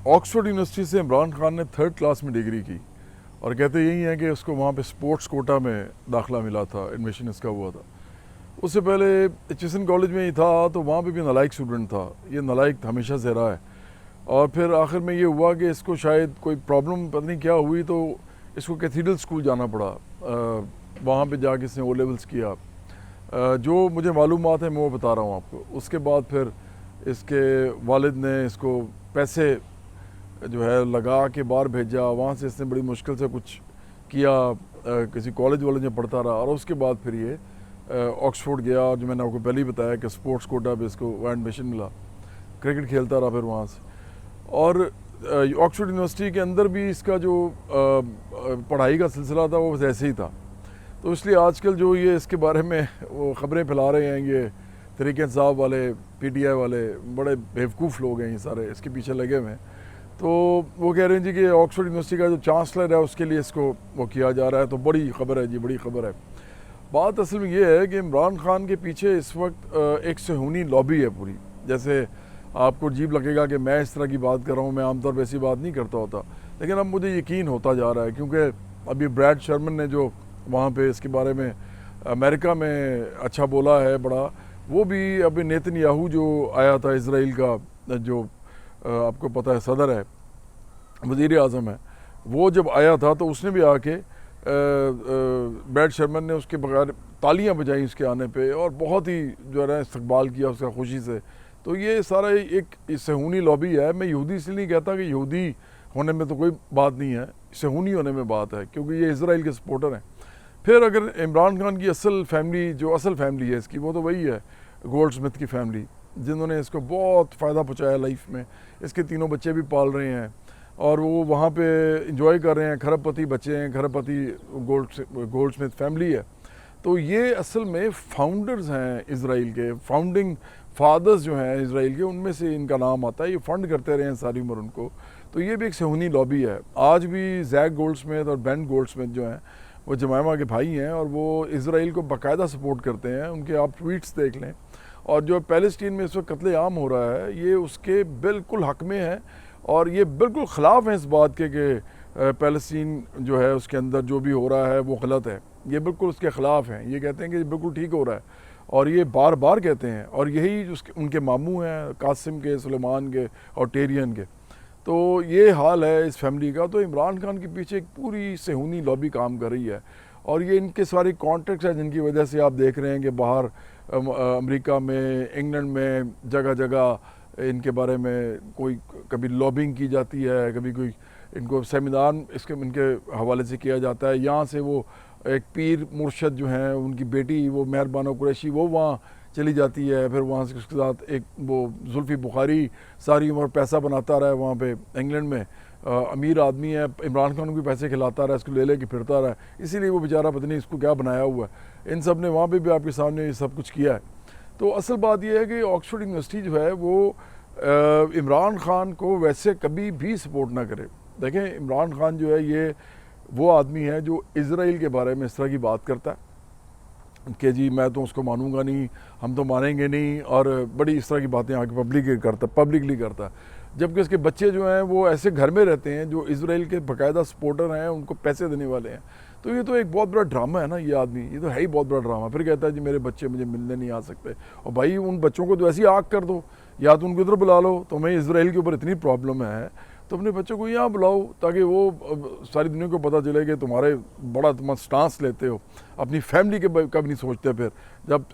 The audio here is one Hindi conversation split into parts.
ऑक्सफोर्ड यूनिवर्सिटी से इमरान खान ने 3rd क्लास में डिग्री की और कहते यही है कि उसको वहाँ पे स्पोर्ट्स कोटा में दाखिला मिला था, एडमिशन इसका हुआ था। उससे पहले एचएसएन कॉलेज में ही था तो वहाँ पे भी नालायक स्टूडेंट था, ये नालायक हमेशा से रहा है। और फिर आखिर में ये हुआ कि इसको शायद कोई प्रॉब्लम पता नहीं क्या हुई तो इसको कैथीड्रल स्कूल जाना पड़ा। वहाँ पे जाके इसने ओ लेवल्स किया। जो मुझे मालूमात है मैं वो बता रहा हूँ आपको। उसके बाद फिर इसके वालिद ने इसको पैसे जो है लगा के बाहर भेजा, वहाँ से इसने बड़ी मुश्किल से कुछ किया, किसी कॉलेज वॉलेज में पढ़ता रहा और उसके बाद फिर ये ऑक्सफोर्ड गया। जो मैंने आपको पहले ही बताया कि स्पोर्ट्स कोटा पे इसको वहाँ एडमिशन मिला, क्रिकेट खेलता रहा फिर वहाँ से। और ऑक्सफोर्ड यूनिवर्सिटी के अंदर भी इसका जो पढ़ाई का सिलसिला था वो बस ऐसे ही था। तो इसलिए आजकल जो ये इसके बारे में वो ख़बरें फैला रहे हैं, ये तहरीक इंसाफ वाले, पीटीआई वाले, बड़े बेवकूफ़ लोग हैं ये सारे इसके पीछे लगे हुए हैं। तो वो कह रहे हैं जी कि ऑक्सफोर्ड यूनिवर्सिटी का जो चांसलर है उसके लिए इसको वो किया जा रहा है। तो बड़ी ख़बर है जी, बड़ी ख़बर है। बात असल में ये है कि इमरान खान के पीछे इस वक्त एक सेहूनी लॉबी है पूरी। जैसे आपको अजीब लगेगा कि मैं इस तरह की बात कर रहा हूँ, मैं आमतौर पर ऐसी बात नहीं करता होता, लेकिन अब मुझे यकीन होता जा रहा है क्योंकि अभी ब्रैड शर्मन ने जो वहाँ पे इसके बारे में अमेरिका में अच्छा बोला है बड़ा, वो भी अभी नेतन्याहू जो आया था इज़राइल का, जो आपको पता है सदर है, वज़ीर आज़म है, वो जब आया था तो उसने भी आके ब्रैड शर्मन ने उसके बगैर तालियां बजाई उसके आने पे और बहुत ही जो है ना इस्तकबाल किया उसका खुशी से। तो ये सारा एक सेहूनी लॉबी है। मैं यहूदी इसलिए नहीं कहता कि यहूदी होने में तो कोई बात नहीं है, सेहूनी होने में बात है, क्योंकि ये इज़राइल के सपोर्टर हैं। फिर अगर इमरान खान की असल फैमिली, जो असल फैमिली है इसकी, वो तो वही है गोल्ड स्मिथ की फैमिली, जिन्होंने इसको बहुत फ़ायदा पहुँचाया लाइफ में। इसके तीनों बच्चे भी पाल रहे हैं और वो वहाँ पे इंजॉय कर रहे हैं, खरबपति बच्चे हैं, खरबपति गोल्ड स्मिथ फैमिली है। तो ये असल में फाउंडर्स हैं इज़राइल के, फाउंडिंग फादर्स जो हैं इज़राइल के, उनमें से इनका नाम आता है। ये फंड करते रहे हैं सारी उम्र उनको। तो ये भी एक सेहूनी लॉबी है। आज भी जैक गोल्ड स्मिथ और बेन गोल्ड स्मिथ जो हैं वो जमायमा के भाई हैं और वो इज़राइल को बाकायदा सपोर्ट करते हैं। उनके आप ट्वीट्स देख लें। और जो पैलेस्टीन में इस वक्त कत्लेआम हो रहा है ये उसके बिल्कुल हक में है और ये बिल्कुल ख़िलाफ़ है इस बात के कि पैलेस्टीन जो है उसके अंदर जो भी हो रहा है वो गलत है। ये बिल्कुल उसके ख़िलाफ़ हैं। ये कहते हैं कि बिल्कुल ठीक हो रहा है और ये बार बार कहते हैं। और यही उसके उनके मामू हैं कासिम के, सुलेमान के और टेरियन के। तो ये हाल है इस फैमिली का। तो इमरान खान के पीछे एक पूरी सेहूनी लॉबी काम कर रही है और ये इनके सारे कॉन्ट्रैक्ट्स हैं जिनकी वजह से आप देख रहे हैं कि बाहर अमेरिका में, इंग्लैंड में, जगह जगह इनके बारे में कोई कभी लॉबिंग की जाती है, कभी कोई इनको सेमिनार इसके इनके हवाले से किया जाता है। यहाँ से वो एक पीर मुर्शद जो हैं उनकी बेटी वो मेहरबानो कुरैशी वो वहाँ चली जाती है। फिर वहाँ से उसके साथ एक वो जुल्फ़ी बुखारी सारी उम्र पैसा बनाता रहा है वहाँ पे इंग्लैंड में, अमीर आदमी है, इमरान खान को भी पैसे खिलाता रहा, इसको ले ले के फिरता रहा, इसीलिए वो बेचारा पता नहीं इसको क्या बनाया हुआ है। इन सब ने वहाँ पे भी आपके सामने ये सब कुछ किया है। तो असल बात यह है कि ऑक्सफोर्ड यूनिवर्सिटी जो है वो इमरान खान को वैसे कभी भी सपोर्ट ना करे। देखें इमरान खान जो है ये वो आदमी है जो इज़राइल के बारे में इस तरह की बात करता है कि जी मैं तो उसको मानूंगा नहीं, हम तो मानेंगे नहीं, और बड़ी इस तरह की बातें आके पब्लिकली करता है। जबकि उसके बच्चे जो हैं वो ऐसे घर में रहते हैं जो इज़राइल के बाकायदा सपोर्टर हैं, उनको पैसे देने वाले हैं। तो ये तो एक बहुत बड़ा ड्रामा है ना ये आदमी, ये तो है ही बहुत बड़ा ड्रामा। फिर कहता है जी मेरे बच्चे मुझे मिलने नहीं आ सकते। और भाई उन बच्चों को तो ऐसी आग कर दो, या तो उनको इधर बुला लो, तुम्हें इज़राइल के ऊपर इतनी प्रॉब्लम है तो अपने बच्चों को यहाँ बुलाओ ताकि वो सारी दुनिया को पता चले कि तुम्हारे बड़ा तुम स्टांस लेते हो, अपनी फैमिली के कभी नहीं सोचते।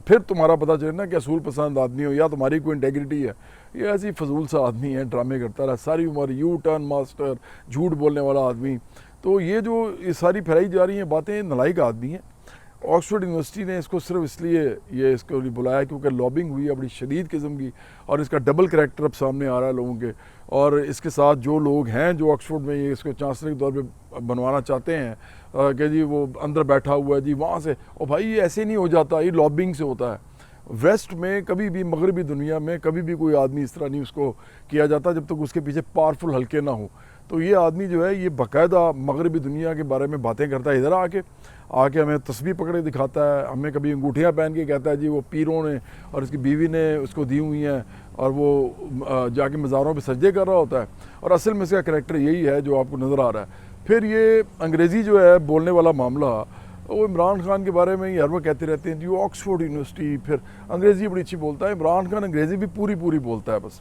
फिर तुम्हारा पता चले ना कि असूल पसंद आदमी हो या तुम्हारी कोई इंटेग्रिटी है। ये ऐसी फजूल सा आदमी है, ड्रामे करता रहा सारी उम्र, यू टर्न मास्टर, झूठ बोलने वाला आदमी। तो ये जो ये सारी फैलाई जा रही हैं बातें, नालायक आदमी है। ऑक्सफोर्ड यूनिवर्सिटी ने इसको सिर्फ इसलिए ये इसको बुलाया क्योंकि लॉबिंग हुई है बड़ी शदीद किस्म की और इसका डबल करैक्टर अब सामने आ रहा है लोगों के। और इसके साथ जो लोग हैं जो ऑक्सफोर्ड में ये इसको चांसलर के तौर पे बनवाना चाहते हैं कि जी वो अंदर बैठा हुआ है जी वहाँ से, और भाई ये ऐसे नहीं हो जाता, ये लॉबिंग से होता है। वेस्ट में कभी भी, मगरबी दुनिया में कभी भी कोई आदमी इस तरह नहीं उसको किया जाता जब तक उसके पीछे पावरफुल हल्के ना हो। तो ये आदमी जो है ये बाकायदा मगरबी दुनिया के बारे में बातें करता है। इधर आके हमें तस्वीर पकड़े दिखाता है, हमें कभी अंगूठियाँ पहन के कहता है जी वो पीरों ने और इसकी बीवी ने उसको दी हुई हैं और वो जाके मज़ारों पे सजदे कर रहा होता है, और असल में इसका करैक्टर यही है जो आपको नज़र आ रहा है। फिर ये अंग्रेज़ी जो है बोलने वाला मामला, वो इमरान खान के बारे में ही हर वक्त कहते रहते हैं जी वो ऑक्सफोर्ड यूनिवर्सिटी, फिर अंग्रेज़ी बड़ी अच्छी बोलता है। इमरान खान अंग्रेज़ी भी पूरी पूरी बोलता है बस।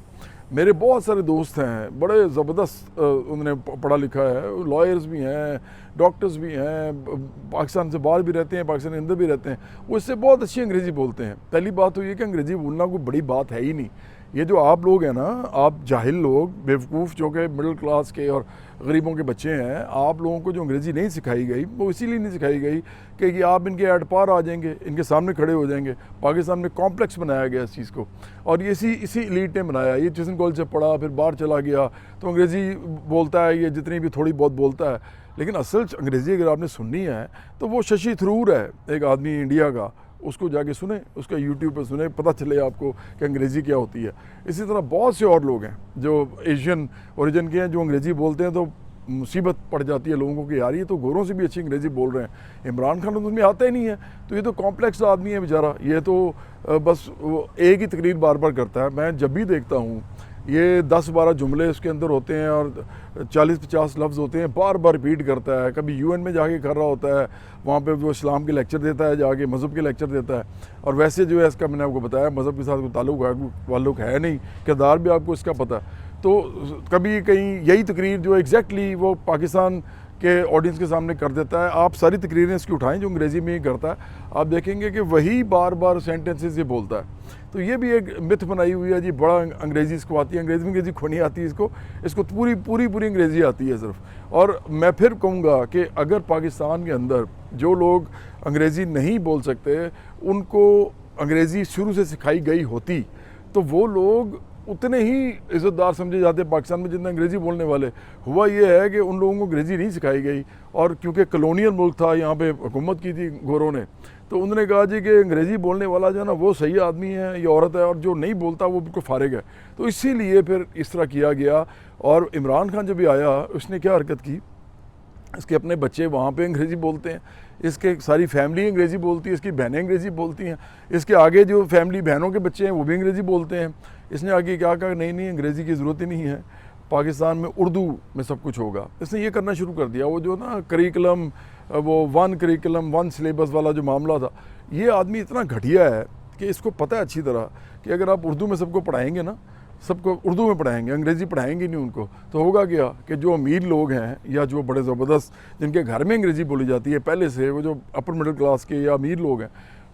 मेरे बहुत सारे दोस्त हैं, बड़े ज़बरदस्त उन्होंने पढ़ा लिखा है, लॉयर्स भी हैं, डॉक्टर्स भी हैं, पाकिस्तान से बाहर भी रहते हैं, पाकिस्तान के अंदर भी रहते हैं, वो इससे बहुत अच्छी अंग्रेज़ी बोलते हैं। पहली बात तो ये कि अंग्रेज़ी बोलना कोई बड़ी बात है ही नहीं। ये जो आप लोग हैं ना, आप जाहिल लोग, बेवकूफ़, जो कि मिडिल क्लास के और गरीबों के बच्चे हैं, आप लोगों को जो अंग्रेज़ी नहीं सिखाई गई वो इसीलिए नहीं सिखाई गई कि आप इनके एड पार आ जाएंगे, इनके सामने खड़े हो जाएंगे। पाकिस्तान में कॉम्प्लेक्स बनाया गया इस चीज़ को, और ये इसी एलीट ने बनाया। ये चिसन कॉलेज से पढ़ा, फिर बाहर चला गया तो अंग्रेज़ी बोलता है, ये जितनी भी थोड़ी बहुत बोलता है, लेकिन असल अंग्रेज़ी अगर आपने सुननी है तो वो शशि थरूर है, एक आदमी इंडिया का, उसको जाके सुने, उसका यूट्यूब पर सुने, पता चले आपको कि अंग्रेज़ी क्या होती है। इसी तरह बहुत से और लोग हैं जो एशियन ओरिजिन के हैं, जो अंग्रेज़ी बोलते हैं तो मुसीबत पड़ जाती है लोगों को कि यार ये तो गोरों से भी अच्छी अंग्रेज़ी बोल रहे हैं। इमरान खान तो उसमें आता ही नहीं है, तो ये तो कॉम्प्लेक्स आदमी है बेचारा। ये तो बस एक ही तकरीर बार बार करता है। मैं जब भी देखता हूँ ये 10-12 जुमले उसके अंदर होते हैं और 40-50 लफ्ज़ होते हैं, बार बार रिपीट करता है। कभी यूएन में जाके कर रहा होता है, वहाँ पे वो इस्लाम के लेक्चर देता है, जाके मज़हब के लेक्चर देता है। और वैसे जो है इसका मैंने आपको बताया मज़हब के साथ कोई ताल्लुक़ है नहीं, किरदार भी आपको इसका पता है। तो कभी कहीं यही तकरीर जो एग्जैक्टली वो पाकिस्तान के ऑडियंस के सामने कर देता है। आप सारी तकरीरें इसकी उठाएं जो अंग्रेज़ी में ही करता है, आप देखेंगे कि वही बार बार सेंटेंसेस ये बोलता है। तो ये भी एक मिथ बनाई हुई है जी, बड़ा अंग्रेज़ी इसको आती है, अंग्रेज़ी को नहीं आती इसको पूरी अंग्रेज़ी आती है सिर्फ। और मैं फिर कहूँगा कि अगर पाकिस्तान के अंदर जो लोग अंग्रेज़ी नहीं बोल सकते उनको अंग्रेज़ी शुरू से सिखाई गई होती तो वो लोग उतने ही इज़्ज़तदार समझे जाते पाकिस्तान में जितना अंग्रेज़ी बोलने वाले। हुआ ये है कि उन लोगों को अंग्रेज़ी नहीं सिखाई गई, और क्योंकि कॉलोनियल मुल्क था, यहाँ पे हुकूमत की थी गोरों ने, तो उन्होंने कहा जी कि अंग्रेज़ी बोलने वाला जो है ना वो सही आदमी है या औरत है, और जो नहीं बोलता वो बिल्कुल फारिग है। तो इसीलिए फिर इस तरह किया गया। और इमरान खान जब भी आया उसने क्या हरकत की, इसके अपने बच्चे वहाँ पे अंग्रेज़ी बोलते हैं, इसके सारी फैमिली अंग्रेज़ी बोलती है, इसकी बहनें अंग्रेज़ी बोलती हैं, इसके आगे जो फैमिली बहनों के बच्चे हैं वो भी अंग्रेज़ी बोलते हैं। इसने आगे क्या कहा, नहीं अंग्रेज़ी की ज़रूरत ही नहीं है, पाकिस्तान में उर्दू में सब कुछ होगा। इसने ये करना शुरू कर दिया। वो जो ना करिकुलम, वो वन करिकुलम वन सिलेबस वाला जो मामला था, ये आदमी इतना घटिया है कि इसको पता है अच्छी तरह कि अगर आप उर्दू में सबको पढ़ाएंगे ना, सबको उर्दू में पढ़ाएंगे, अंग्रेज़ी पढ़ाएंगे नहीं उनको, तो होगा क्या कि जो अमीर लोग हैं या जो बड़े ज़बरदस्त जिनके घर में अंग्रेज़ी बोली जाती है पहले से, वो जो अपर मिडिल क्लास के या अमीर लोग हैं,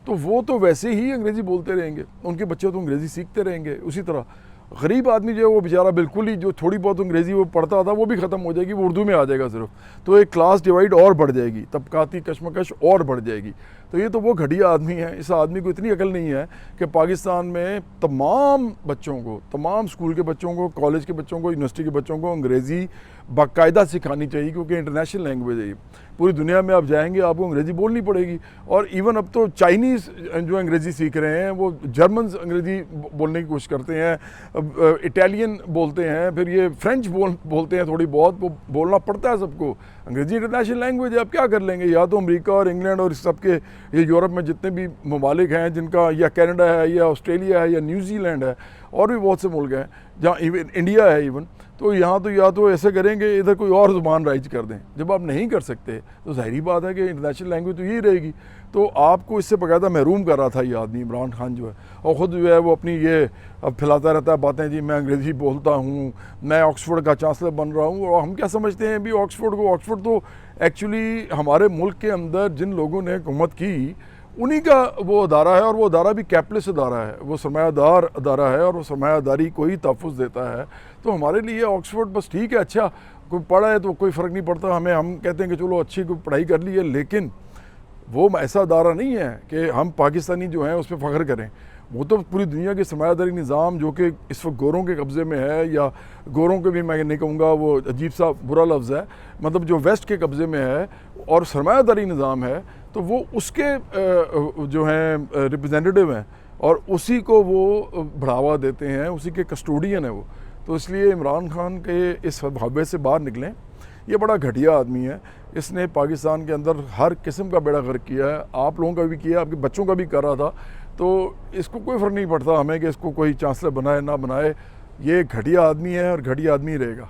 तो वो तो वैसे ही अंग्रेज़ी बोलते रहेंगे, उनके बच्चे तो अंग्रेज़ी सीखते रहेंगे। उसी तरह गरीब आदमी जो है वो बेचारा बिल्कुल ही, जो थोड़ी बहुत अंग्रेज़ी वो पढ़ता था वो भी ख़त्म हो जाएगी, वो उर्दू में आ जाएगा सिर्फ। तो एक क्लास डिवाइड और बढ़ जाएगी, तबकाती कशमकश और बढ़ जाएगी। तो ये तो वो घटिया आदमी है। इस आदमी को इतनी अकल नहीं है कि पाकिस्तान में तमाम बच्चों को, तमाम स्कूल के बच्चों को, कॉलेज के बच्चों को, यूनिवर्सिटी के बच्चों को अंग्रेज़ी बाकायदा सिखानी चाहिए, क्योंकि इंटरनेशनल लैंग्वेज है ये। पूरी दुनिया में आप जाएंगे आपको अंग्रेज़ी बोलनी पड़ेगी। और इवन अब तो चाइनीज़ जो अंग्रेज़ी सीख रहे हैं वो जर्मन अंग्रेज़ी बोलने की कोशिश करते हैं, इटालियन बोलते हैं, फिर ये फ्रेंच बोलते हैं थोड़ी बहुत, वो बोलना पड़ता है सबको। अंग्रेज़ी इंटरनेशनल लैंग्वेज है, आप क्या कर लेंगे। या तो अमेरिका और इंग्लैंड और इस सब के, ये यूरोप में जितने भी ममालिक हैं जिनका, या कनाडा है या ऑस्ट्रेलिया है या न्यूजीलैंड है, और भी बहुत से मुल्क हैं जहाँ इवन इंडिया है इवन, तो यहाँ तो या तो ऐसे करेंगे इधर कोई और ज़ुबान राइज कर दें। जब आप नहीं कर सकते तो ज़ाहिरी बात है कि इंटरनेशनल लैंग्वेज तो यही रहेगी। तो आपको इससे बाकायदा महरूम कर रहा था ये आदमी इमरान खान जो है, और ख़ुद जो है वो अपनी ये अब फैलाता रहता है बातें जी, मैं अंग्रेज़ी बोलता हूँ, मैं ऑक्सफोर्ड का चांसलर बन रहा हूँ। और हम क्या समझते हैं भी ऑक्सफोर्ड तो एक्चुअली हमारे मुल्क के अंदर जिन लोगों ने हुकूमत की उन्हीं का वो अदारा है, और वो अदारा भी कैपिटलिस्ट अदारा है, वो सरमायादार अदारा है, और वो सरमायादारी को ही तहफ़्फ़ुज़ देता है। तो हमारे लिए ऑक्सफोर्ड बस ठीक है, अच्छा कोई पढ़ा है तो कोई फ़र्क नहीं पड़ता हमें, हम कहते हैं कि चलो अच्छी कोई पढ़ाई कर ली है, लेकिन वो ऐसा अदारा नहीं है कि हम पाकिस्तानी जो हैं उस पर फ़ख्र करें। वो तो पूरी दुनिया के सरमायादारी निज़ाम जो कि इस वक्त गोरों के कब्ज़े में है, या गोरों के भी मैं नहीं कहूँगा, वो अजीब सा बुरा लफ्ज़ है, मतलब जो वेस्ट के कब्ज़े में है और सरमायादारी निज़ाम है, तो वो उसके जो हैं रिप्रेजेंटेटिव हैं, और उसी को वो बढ़ावा देते हैं, उसी के कस्टोडियन है वो। तो इसलिए इमरान खान के इस हव्वे से बाहर निकलें। ये बड़ा घटिया आदमी है, इसने पाकिस्तान के अंदर हर किस्म का बेड़ा गर्क किया है, आप लोगों का भी किया, आपके बच्चों का भी कर रहा था। तो इसको कोई फ़र्क नहीं पड़ता हमें कि इसको कोई चांसलर बनाए ना बनाए, ये घटिया आदमी है और घटिया आदमी रहेगा।